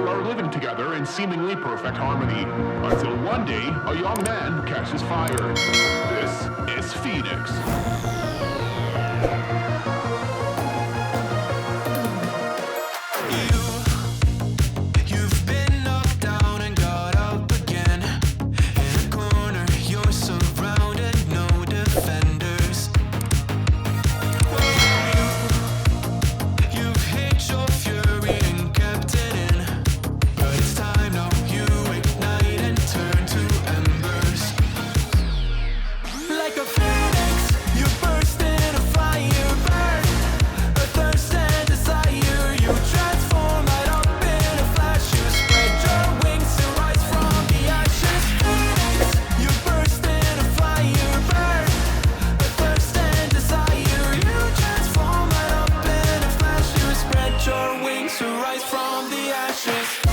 couple are living together in seemingly perfect harmony, until one day a young man catches fire. This is Phoenix. You've been knocked down and got up again. In a corner, you're surrounded, no defenders. You've hid your fury and kept it in, but it's time now you ignite and turn to embers. Like a phoenix, you burst in a fire, burn a thirst and desire. You transform right up in a flash. You spread your wings to rise from the ashes. Phoenix, you burst in a fire, burn a thirst and desire. You transform right up in a flash. You spread your wings to rise from the ashes.